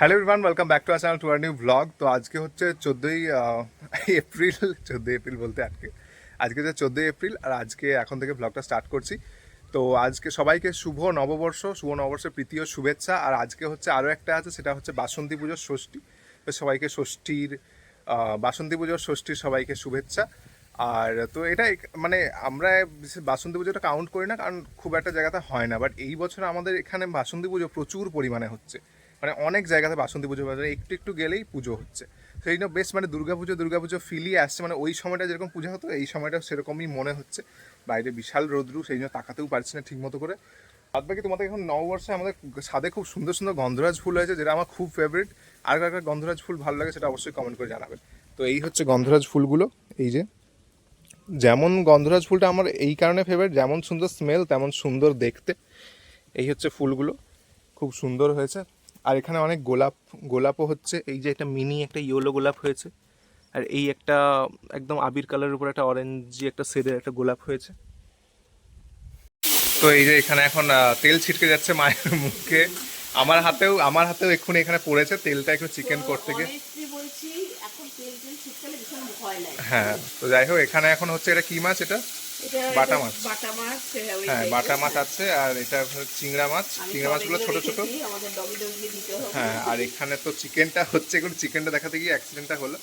Hello everyone, welcome back to our channel to our new blog. তো আজকে হচ্ছে 14ই April বলতে আজকে হচ্ছে 14ই এপ্রিল, আর আজকে এখন থেকে ব্লগটা স্টার্ট করছি। তো আজকে সবাইকে শুভ নববর্ষের প্রীতি ও শুভেচ্ছা। আর আজকে হচ্ছে আরও একটা আছে, সেটা হচ্ছে বাসন্তী পুজোর ষষ্ঠী। তো সবাইকে বাসন্তী পুজোর ষষ্ঠীর সবাইকে শুভেচ্ছা। আর তো এটা মানে আমরা বাসন্তী পুজোটা কাউন্ট করি না, কারণ খুব একটা জায়গাতে হয় না। বাট এই বছর আমাদের এখানে বাসন্তী পুজো প্রচুর পরিমাণে হচ্ছে, মানে অনেক জায়গাতে বাসন্তী পুজো বাজারে একটু একটু গেলেই পুজো হচ্ছে। সেই জন্য বেশ মানে দুর্গাপুজো ফিলই আসছে, মানে ওই সময়টা যেরকম পুজো হতো এই সময়টা সেরকমই মনে হচ্ছে। বাইরে বিশাল রোদ্রু, সেই জন্য তাকাতেও পারছি না ঠিক মতো করে। বাদ বাকি তোমাদের এখন নববর্ষে আমাদের ছাদে খুব সুন্দর সুন্দর গন্ধরাজ ফুল হয়েছে, যেটা আমার খুব ফেভারিট। আর কার গন্ধরাজ ফুল ভালো লাগে সেটা অবশ্যই কমেন্ট করে জানাবেন। তো এই হচ্ছে গন্ধরাজ ফুলগুলো। এই যে, যেমন গন্ধরাজ ফুলটা আমার এই কারণে ফেভারিট, যেমন সুন্দর স্মেল তেমন সুন্দর দেখতে। এই হচ্ছে ফুলগুলো, খুব সুন্দর হয়েছে। আর এখানে অনেক গোলাপও হচ্ছে। এই যে একটা মিনি একটা ইয়েলো গোলাপ হয়েছে, আর এই একটা একদম আবির কালারের উপর একটা অরেঞ্জি একটা শেডের একটা গোলাপ হয়েছে। তো এই যে এখানে এখন তেল ছিটকে যাচ্ছে মায়ের মুখে। আমার হাতেও এক্ষুনি এখানে পড়েছে তেলটা, একটু চিকেন করতে গিয়ে। হ্যাঁ, তো যাই হোক, এখানে এখন হচ্ছে এটা কি মাছ? এটা বাটা মাছ। হ্যাঁ, বাটা মাছ আছে, আর এটা চিংড়া মাছগুলো ছোট ছোট। হ্যাঁ, আর এখানে তো চিকেনটা হচ্ছে, এখন চিকেনটা দেখাতে গিয়ে অ্যাক্সিডেন্টটা হলো।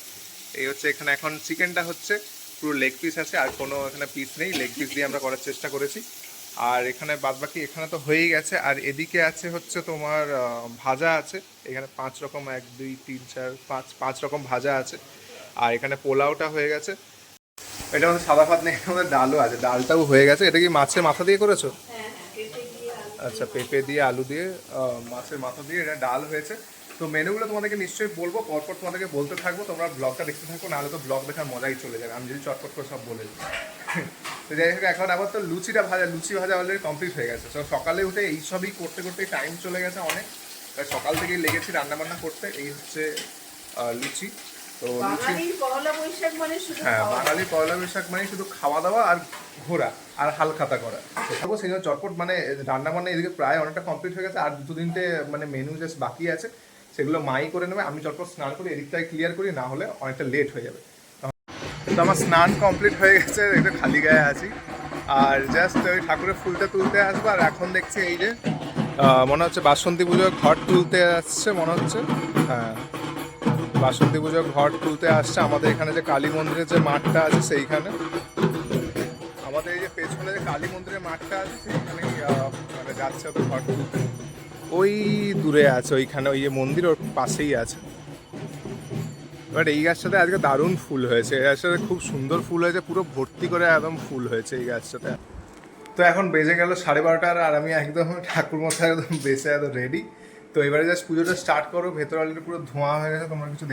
এই হচ্ছে এখানে এখন চিকেনটা হচ্ছে, পুরো লেগ পিস আছে, আর কোনো এখানে পিস নেই, লেগ পিস দিয়ে আমরা করার চেষ্টা করেছি। আর এখানে বাদবাকি এখানে তো হয়েই গেছে। আর এদিকে আছে হচ্ছে তোমার ভাজা আছে। এখানে 5 রকম, 1 2 3 4 5 রকম ভাজা আছে। আর এখানে পোলাওটা হয়ে গেছে। এটা আমাদের সাদা ভাত নেই, আমাদের ডালও আছে, ডালটাও হয়ে গেছে। এটা কি মাছের মাথা দিয়ে করেছো? আচ্ছা, পেঁপে দিয়ে আলু দিয়ে মাছের মাথা দিয়ে এটা ডাল হয়েছে। তো মেনুগুলো তোমাদেরকে নিশ্চয়ই বলবো, পরপর তোমাদেরকে বলতে থাকবো, তোমরা ব্লগটা দেখতে থাকো, নাহলে তো ব্লগ দেখার মজাই চলে যাবে আমি যদি চটপট করে সব বলে দিই। তো যাই হোক, এখন আবার তো লুচি ভাজা অলরেডি কমপ্লিট হয়ে গেছে। তো সকালে উঠে এইসবই করতে করতে টাইম চলে গেছে অনেক। সকাল থেকেই লেগেছি রান্নাবান্না করতে। এই হচ্ছে লুচি। তো লুচি, হ্যাঁ, বাঙালির পয়লা বৈশাখ মানে শুধু খাওয়া দাওয়া আর ঘোরা আর হালখাতা করা। তো সেই জন্য চটপট মানে রান্না বান্না এদিকে প্রায় অনেকটা কমপ্লিট হয়ে গেছে। আর 2 3টে মানে মেনু জাস্ট বাকি আছে, সেগুলো মাই করে নেবে। আমি চটপট স্নান করি, এদিকটাই ক্লিয়ার করি, না হলে অনেকটা লেট হয়ে যাবে। তো আমার স্নান কমপ্লিট হয়ে গেছে, একটু খালি গায়ে আছি। আর জাস্ট ওই ঠাকুরের ফুলটা তুলতে আসবো। আর এখন দেখছি এই যে মনে হচ্ছে বাসন্তী পুজোর ঘর তুলতে আসছে মনে হচ্ছে। হ্যাঁ, বাসন্তী পুজোর ঘর তুলতে আসছে আমাদের এখানে যে কালী মন্দিরের যে মাঠটা আছে সেইখানে। আমাদের এই যে পেছনে যে কালী মন্দিরের মাঠটা আছে সেইখানেই মানে যাচ্ছে ওদের ঘর তুলতে। ওই দূরে আছে ওইখানে, ওই যে মন্দির ওর পাশেই আছে। বাট এই গাছটাতে আজকে দারুণ ফুল হয়েছে, এই গাছটাতে খুব সুন্দর ফুল হয়েছে, পুরো ভর্তি করে একদম ফুল হয়েছে এই গাছটাতে। তো এখন বেজে গেল 12:30, আর আমি একদম ঠাকুর মশাই একদম বেসে একদম রেডি। তো এবারে জাস্ট পুজোটা স্টার্ট করো। ভেতর অলরেডি পুরো ধোঁয়া হয়ে গেছে, তোমরা কিছু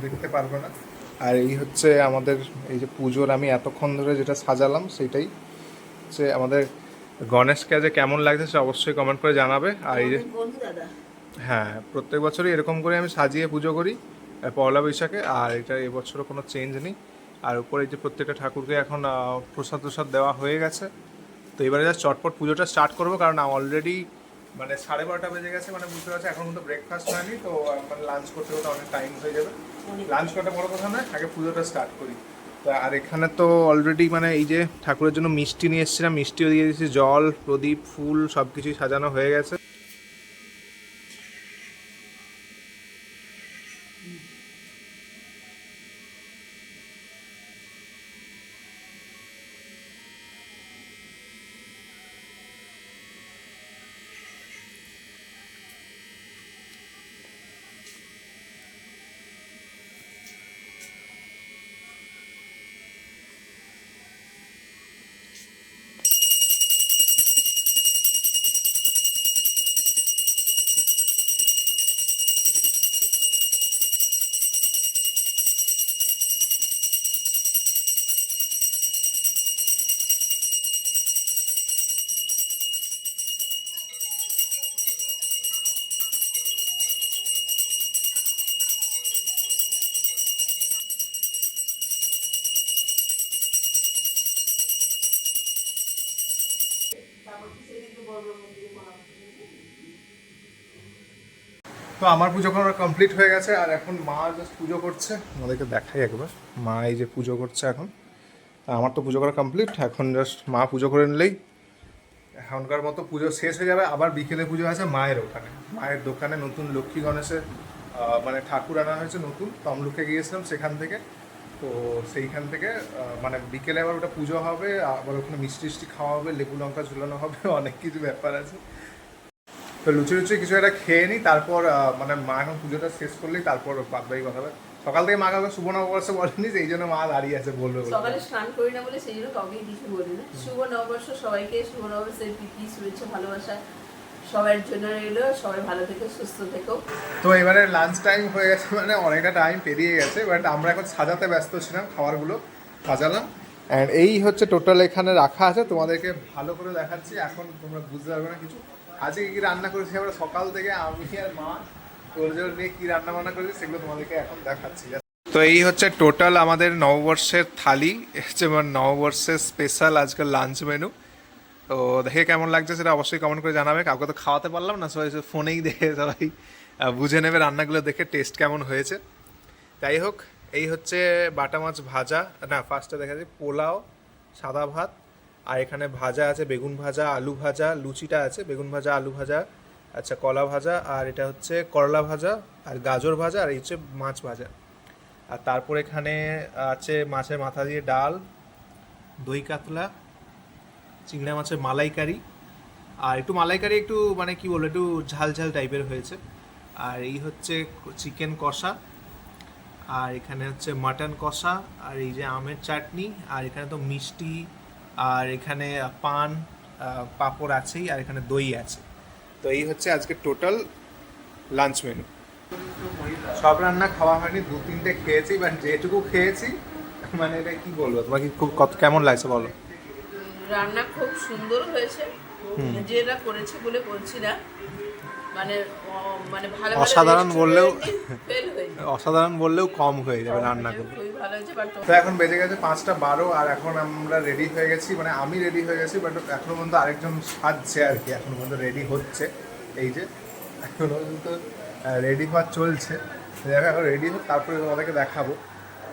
দেখতে পারবে না। আর এই হচ্ছে আমাদের এই যে পুজোর আমি এতক্ষণ ধরে যেটা সাজালাম সেটাই হচ্ছে আমাদের গণেশকে। যে কেমন লাগছে সে অবশ্যই কমেন্ট করে জানাবে। আর এই যে, হ্যাঁ, প্রত্যেক বছরই এরকম করে আমি সাজিয়ে পুজো করি পয়লা বৈশাখে, আর এটা এবছরও কোনো চেঞ্জ নেই। আর উপরে যে প্রত্যেকটা ঠাকুরকে এখন প্রসাদ দেওয়া হয়ে গেছে। তো এবারে জাস্ট চটপট পুজোটা স্টার্ট করবো, কারণ অলরেডি মানে 12:30 বেজে গেছে, মানে বুঝতে পারছি এখন কিন্তু ব্রেকফাস্ট হয়নি। তো মানে লাঞ্চ করতে করতে অনেক টাইম হয়ে যাবে। লাঞ্চ করাটা বড় কথা নয়, আগে পুজোটা স্টার্ট করি। তো আর এখানে তো অলরেডি মানে এই যে ঠাকুরের জন্য মিষ্টি নিয়ে এসেছিলাম, মিষ্টিও দিয়ে দিয়েছি, জল, প্রদীপ, ফুল সব কিছুই সাজানো হয়ে গেছে। তো আমার পুজো করা কমপ্লিট হয়ে গেছে, আর এখন মা জাস্ট পুজো করছে, আমাদেরকে দেখাই একবার। মা এই যে পুজো করছে এখন। আমার তো পুজো করা কমপ্লিট, এখন জাস্ট মা পুজো করে নিলেই এখনকার মতো পুজো শেষ হয়ে যাবে। আবার বিকেলে পুজো আছে মায়ের ওখানে, মায়ের দোকানে নতুন লক্ষ্মী গণেশের মানে ঠাকুর আনা হয়েছে নতুন, তমলুকে গিয়েছিলাম সেখান থেকে। তো সেইখান থেকে মানে বিকেলে আবার ওটা পুজো হবে, আবার ওখানে মিষ্টি টিষ্টি খাওয়া হবে, লেবু লঙ্কা ঝুলানো হবে, অনেক কিছু ব্যাপার আছে। তো লুচি লুচি কিছু একটা খেয়ে নিই, তারপর মানে মা এখন পুজোটা শেষ করলেই তারপর বাদবাকি কথা হবে। সকাল থেকে মা কাউকে শুভ নববর্ষ বলেনি, সেই জন্য মা দাঁড়িয়ে আছে বলবে। সকালে স্নান করি না বলে সেই জন্য কাউকে কিছু বলি না। শুভ নববর্ষ সবাইকে, শুভ নববর্ষের প্রীতি শুভেচ্ছা ভালোবাসা সবার জন্য রইলো। সবাই ভালো থেকো, সুস্থ থেকো। তো এবারে লাঞ্চ টাইম হয়ে গেছে, মানে অনেকটা টাইম পেরিয়ে গেছে, বাট আমরা এখন সাজাতে ব্যস্ত ছিলাম, খাবারগুলো সাজালাম। অ্যান্ড এই হচ্ছে টোটাল এখানে রাখা আছে, তোমাদেরকে ভালো করে দেখাচ্ছি, এখন তোমরা বুঝতে পারবে না কিছু। আজকে কী রান্না করেছি আমরা সকাল থেকে, আমি আর মা তোর নিয়ে কী রান্না বান্না করেছি সেগুলো তোমাদেরকে এখন দেখাচ্ছি। তো এই হচ্ছে টোটাল আমাদের নববর্ষের থালি, হচ্ছে নববর্ষের স্পেশাল আজকের লাঞ্চ মেনু। তো দেখে কেমন লাগছে সেটা অবশ্যই কমেন্ট করে জানাবে। কাউকে তো খাওয়াতে পারলাম না, সবাই ফোনেই দেখে সবাই বুঝে নেবে রান্নাগুলো দেখে টেস্ট কেমন হয়েছে। যাই হোক, এই হচ্ছে বাটা মাছ ভাজা, না ফার্স্টে দেখা যায় পোলাও, সাদা ভাত, আর এখানে ভাজা আছে বেগুন ভাজা, আলু ভাজা, লুচিটা আছে বেগুন ভাজা, আলু ভাজা, আচ্ছা কলা ভাজা, আর এটা হচ্ছে করলা ভাজা, আর গাজর ভাজা, আর এই হচ্ছে মাছ ভাজা। আর তারপর এখানে আছে মাছের মাথা দিয়ে ডাল, দই কাতলা, চিংড়া মাছের মালাইকারি, আর একটু মালাইকারি একটু মানে কি বলবো একটু ঝাল ঝাল টাইপের হয়েছে। আর এই হচ্ছে চিকেন কষা, আর এখানে হচ্ছে মাটন কষা, আর এই যে আমের চাটনি, আর এখানে তো মিষ্টি, আর এখানে পান, পাঁপড় আছেই, আর এখানে দই আছে। তো এই হচ্ছে আজকে টোটাল লাঞ্চ মেনু। সব রান্না খাওয়া হয়নি, 2-3টে খেয়েছি, বাট যেটুকু খেয়েছি মানে এটা কি বলবো, তোমার কি খুব কেমন লাগছে বলো? রান্না খুব সুন্দর হয়েছে, যেটা করেছে বলে বলছি না, মানে মানে ভালো অসাধারণ বললেও কম হয়ে যাবে রান্নাগুলো। খুবই ভালো হয়েছে। বাট তো এখন বেজে গেছে 5:12, আর এখন আমরা রেডি হয়ে গেছি, মানে আমি রেডি হয়ে গেছি, বাট এখনো পর্যন্ত আরেকজন সাজছে আর কি, এখনো পর্যন্ত রেডি হচ্ছে। এই যে এখনো পর্যন্ত রেডি হওয়া চলছে, দেখো এখন রেডি হোক তারপরে তোমাদেরকে দেখাবো।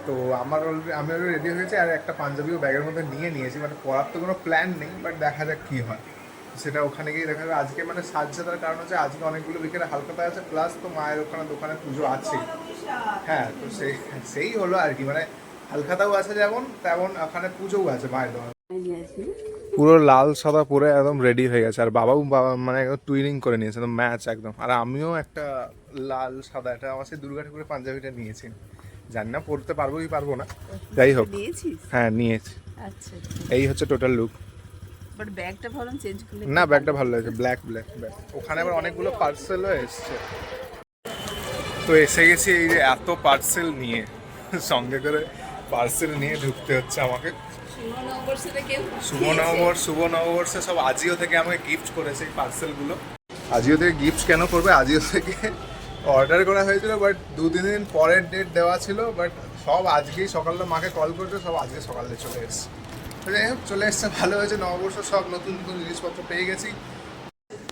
তো আমি অলরেডি রেডি হয়েছি, আর একটা পাঞ্জাবিও ব্যাগের মধ্যে নিয়ে নিয়েছি, মানে পড়ার তো কোনো প্ল্যান নেই, বাট দেখা যাক কী হয় সেটা ওখানে গিয়ে দেখা যাবে। আজকে মানে সাজছে, তার কারণ হচ্ছে আজকে অনেকগুলো বিকেলে হালখাতা আছে, প্লাস তো মায়ের ওখানে দোকানে পুজো আছে। হ্যাঁ, তো সেই হলো আর কি, মানে হালখাতাও আছে যেমন তেমন ওখানে পুজোও আছে মায়ের দোকানে। পুরো লাল সাদা পরে একদম রেডি হয়ে গেছে, আর বাবাও মানে একদম টুইনিং করে নিয়েছে, একদম ম্যাচ একদম। আর আমিও একটা লাল সাদা, এটা আমার সেই দুর্গা ঠাকুরের পাঞ্জাবিটা নিয়েছি, জানি না পরতে পারবো কি পারবো না, যাই হোক। হ্যাঁ নিয়েছি। আচ্ছা, এই হচ্ছে টোটাল লুক। বাট ব্যাগটা ভালো চেঞ্জ করলে না, ব্যাগটা ভালো লাগছে, ব্ল্যাক ব্যাগ। ওখানে আবার অনেকগুলো পার্সেলও এসছে। তো এসে গেছি, এই যে এত পার্সেল নিয়ে, সঙ্গে করে পার্সেল নিয়ে ঢুকতে হচ্ছে আমাকে। শুভ নববর্ষে সব আজিও থেকে আমাকে গিফট করেছে এই পার্সেলগুলো। আজিও থেকে গিফট কেন করবে, আজিও থেকে অর্ডার করা হয়েছিল, বাট 2-3 দিন পরের ডেট দেওয়া ছিল, বাট সব আজকেই সকালে মাকে কল করছে, সব আজকে সকালে চলে এসছে। যাই হোক, চলে এসছে, ভালো হয়েছে। নববর্ষ সব নতুন নতুন জিনিসপত্র পেয়ে গেছি।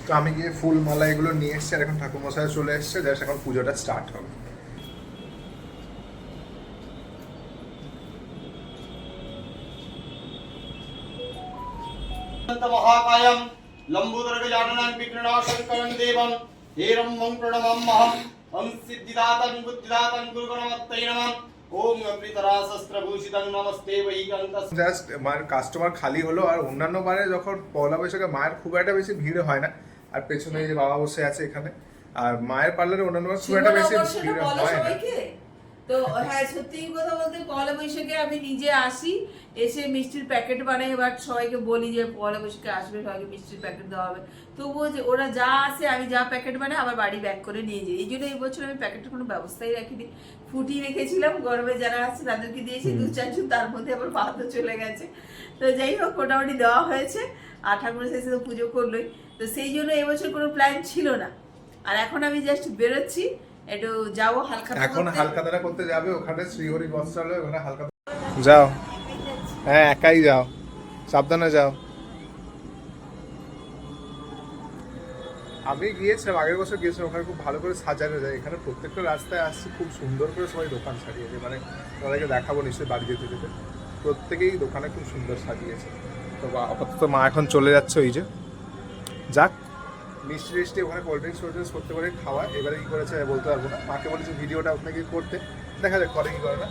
তো আমি গিয়ে ফুল মালা এগুলো নিয়ে এসছি, আর এখন ঠাকুরমশাই চলে এসছে, জাস্ট এখন পুজোটা স্টার্ট হবে। মহাকায়ম লম্বোদর গজাননং বিঘ্ননাশঙ্করং দেবং হেরম্বং প্রণমাম্যহম ওম সিদ্ধিদাতং বুদ্ধিদাতং গুরুগণমত্তৈ নমঃ ওম অমৃতরাশস্ত্রভূষিতং নমস্তে বৈকান্তস। জাস্ট মার কাস্টমার খালি হলো, আর অন্যান্য বারে যখন পয়লা বৈশাখে মায়ের খুব একটা বেশি ভিড় হয় না, আর পেছনে যে বাবা বসে আছে এখানে, আর মায়ের পার্লারে অন্যান্য বার খুব একটা বেশি ভিড় হয় না। তো হ্যাঁ, সত্যি কথা বলতে পয়লা বৈশাখে আমি নিজে আসি, এসে মিষ্টির প্যাকেট বানাই, এবার সবাইকে বলি যে পয়লা বৈশাখে আসবে, সবাইকে মিষ্টির প্যাকেট দেওয়া হবে। তবুও যে ওরা যা আসে আমি যা প্যাকেট বানাই আবার বাড়ি ব্যাক করে নিয়ে যাই। এই জন্য এই বছর আমি প্যাকেটের কোনো ব্যবস্থাই রাখিনি, ফুটিয়ে রেখেছিলাম, গরমে যারা আসছে তাদেরকে দিয়েছি 2-4 জন, তার মধ্যে আবার ভাতও চলে গেছে। তো যাই হোক, মোটামুটি দেওয়া হয়েছে, আর ঠাকুরের শেষে তো পুজো করলোই। তো সেই জন্য এবছর কোনো প্ল্যান ছিল না। আর এখন আমি জাস্ট বেরোচ্ছি, একটু যাবো হালখাতা, এখন হালখাতাটা করতে যাবে, ওখানে শ্রীহরি বস্ত্রালয়, ওখানে হালখাতা যাও। হ্যাঁ, একাই যাও, সাবধানে যাও। আমি গিয়েছিলাম, আগের বছর গিয়েছিলাম, ওখানে খুব ভালো করে সাজানো যায়। এখানে প্রত্যেকটা রাস্তায় আসছি, খুব সুন্দর করে সবাই দোকান সাজিয়েছে। মানে তোমাদেরকে দেখাবো নিশ্চয়ই বাড়ি যেতে যেতে, প্রত্যেকেই দোকানে খুব সুন্দর সাজিয়েছে। তো আপাতত মা এখন চলে যাচ্ছে, ওই যে যাক মিষ্টি টিষ্টি ওখানে কোল্ড ড্রিঙ্কস করতে পারে খাওয়া। এবারে কি করেছে বলতে পারবো না, মাকে বলেছে ভিডিওটা আপনাকে করতে, দেখা যাক করে কি করে না।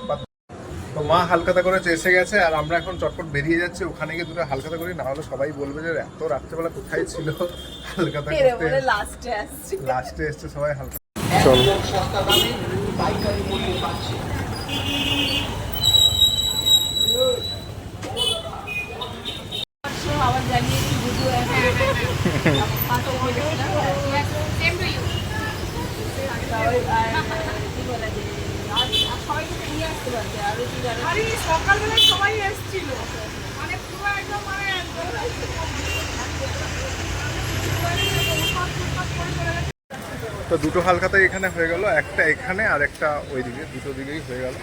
তো মা হালখাতা করে এসে গেছে, আর আমরা এখন চটপট বেরিয়ে যাচ্ছি। ওখানে গিয়ে দুটো হালখাতা করি, না হলে সবাই বলবে যে এত রাত্রেবেলা কোথায় ছিল হালখাতা করতে। লাস্টে এসছে সবাই হালকা। চলো আবার জানিয়েছি বুঝু সকালবেলায় সবাই এসেছিল, মানে পুরো একদম মানে তো দুটো হালখাতাই এখানে হয়ে গেল, একটা এখানে আর একটা ওইদিকে, দুটো দিকেই হয়ে গেল।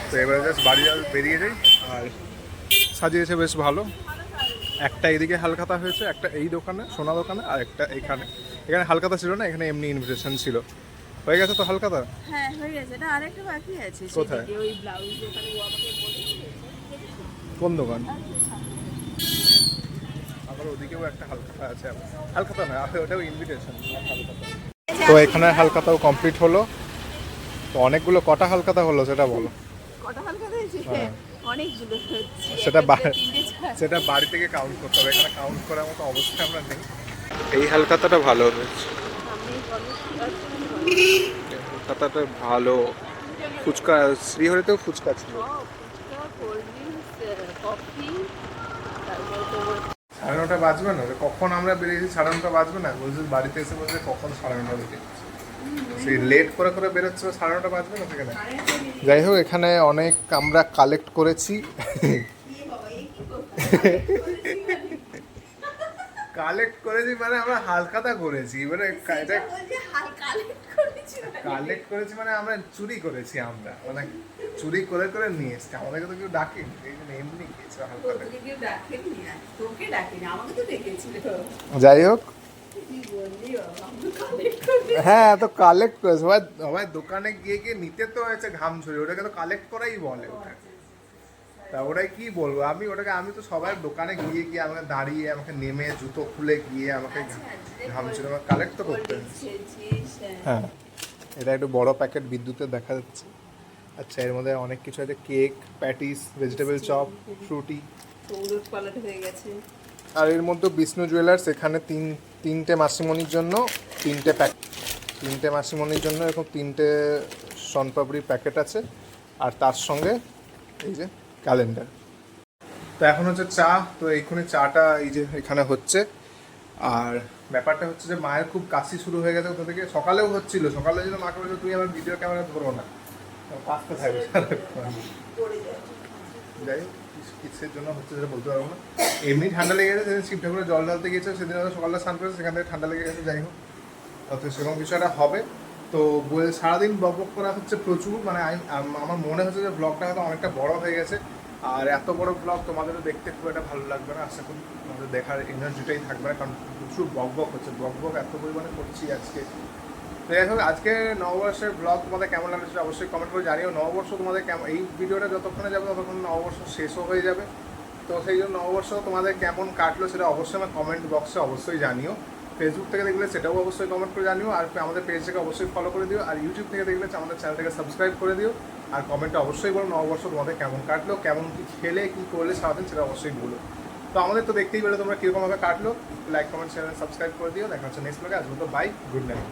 তো এবারে জাস্ট বাড়ি বেরিয়ে যাই। আর সাজিয়েছে বেশ ভালো, একটা এইদিকে হালখাতা হয়েছে, একটা এই দোকানে সোনা দোকানে, আর একটা এখানে। এখানে হালখাতা ছিল না, এখানে এমনি ইনভিটেশন ছিল। হয়ে গেছে তো হালখাতা? হ্যাঁ হয়ে গেছে, না আরেকটা বাকি আছে। কোথায়? ওই ব্লাউজ দোকানে ও আমাকে বলেছে। কোন দোকান? আবার ওদিকেও একটা হালখাতা আছে, হালখাতা না ওটাও ইনভিটেশন হালখাতা। তো এখানে হালখাতাও কমপ্লিট হলো। তো অনেকগুলো কটা হালখাতা হলো সেটা বলো। কটা হালখাতা হয়েছে? হ্যাঁ। অনেকগুলো হচ্ছে। সেটা বাড়ি থেকে কাউন্ট করতে হবে, এখানে কাউন্ট করার মতো অবস্থা আমরা নেই। এই হালখাতাটা ভালো হয়েছে, হালখাতাটা ভালো। ফুচকা শ্রীহরিতেও ফুচকা ছিল। সাড়ে 9টা বাজবে না? কখন আমরা বেরিয়েছি? 9:30 বাজবে না? বলছি বাড়িতে এসে বলছে কখন 9:30 বেজে গেছে। সেই লেট করে করে বেরোচ্ছে, 9:30 বাজবে না সেখানে। যাই হোক, এখানে অনেক আমরা কালেক্ট করেছি। কালেক্ট করেছি মানে আমরা হালখাতা করেছি। এবারে এটা কালেক্ট করেছি মানে আমরা চুরি করেছি। আমরা মানে চুরি করে করে নিয়ে এসছি। আমাদেরকে তো কেউ ডাকেনি, এই জন্য এমনি গিয়েছে হালখাতা। যাই হোক, হ্যাঁ তো কালেক্ট করে সবাই সবাই দোকানে গিয়ে গিয়ে নিতে তো হয়েছে ঘাম ঝরিয়ে, ওটাকে তো কালেক্ট করাই বলে ওটা। তা ওটাই কি বলবো আমি, ওটাকে আমি তো সবার দোকানে গিয়ে গিয়ে আমাকে দাঁড়িয়ে, আমাকে নেমে জুতো খুলে গিয়ে আমাকে ঘাম ঝরিয়ে আমাকে কালেক্ট তো করতে হয়েছে। হ্যাঁ, এটা একটু বড় প্যাকেট বিদ্যুতের দেখা যাচ্ছে। আচ্ছা, এর মধ্যে অনেক কিছু আছে, cake, patties, vegetable chop, Frooti, হয়ে গেছে। আর এর মধ্যে বিষ্ণু জুয়েলার্স, এখানে তিনটে মাসিমণির জন্য তিনটে প্যাকেট, তিনটে মাসিমণির জন্য এরকম তিনটে শনপাপড়ির প্যাকেট আছে। আর তার সঙ্গে এই যে ক্যালেন্ডার। তো এখন হচ্ছে চা। তো এইখানে চাটা এই যে এখানে হচ্ছে। আর ব্যাপারটা হচ্ছে যে মায়ের খুব কাশি শুরু হয়ে গেছে কোথা থেকে, সকালেও হচ্ছিল। সকালে যদি মাকে বলছো তুই আমার ভিডিও ক্যামেরা ধরো না, কাশতে থাকবে সারাক্ষণ। যাই হোক, কিসের জন্য হচ্ছে সেটা বলতে পারবো না। এমনি ঠান্ডা লেগে গেছে, সেদিন শিব ঠাকুরের জল ঢালতে গিয়েছে, সেদিন হয়তো সকালে স্নান করেছে, সেখান থেকে ঠান্ডা লেগে গেছে। যাই হোক, অত সেরকম কিছু একটা হবে। তো সারাদিন ব্লগ করা হচ্ছে প্রচুর, মানে আমার মনে হচ্ছে যে ব্লগটা হয়তো অনেকটা বড় হয়ে গেছে। আর এত বড় ব্লগ তোমাদেরও দেখতে খুব একটা ভালো লাগবে না, আশা করি তোমাদের দেখার এনার্জিটাই থাকবে না, কারণ প্রচুর বক হচ্ছে। বক এত পরিমাণে করছি আজকে। তো যাই হোক, আজকে নববর্ষের ব্লগ তোমাদের কেমন লাগছে সেটা অবশ্যই কমেন্ট করে জানিও। নববর্ষ তোমাদের কেমন, এই ভিডিওটা যতক্ষণে যাবে ততক্ষণ নববর্ষ শেষও হয়ে যাবে। তো সেই জন্য নববর্ষ তোমাদের কেমন কাটলো সেটা অবশ্যই আমার কমেন্ট বক্সে অবশ্যই জানিও। ফেসবুক থেকে দেখলে সেটাও অবশ্যই কমেন্ট করে জানিও। আর আমাদের পেজটাকে অবশ্যই ফলো করে দিও। আর ইউটিউব থেকে দেখলে আমাদের চ্যানেলটাকে সাবস্ক্রাইব করে দিও। আর কমেন্টে অবশ্যই বলো নববর্ষ তোমাদের কেমন কাটলো, কেমন কী খেলে, কী করলে সারাদিন সেটা অবশ্যই বলো। তো আমাদের তো দেখতেই পেলে তোমরা কীরকমভাবে কাটলো। লাইক, কমেন্ট, চ্যানেল সাবস্ক্রাইব করে দিও। দেখা হচ্ছে নেক্সট ব্লগে। আজ মতো বাই, গুড নাইট।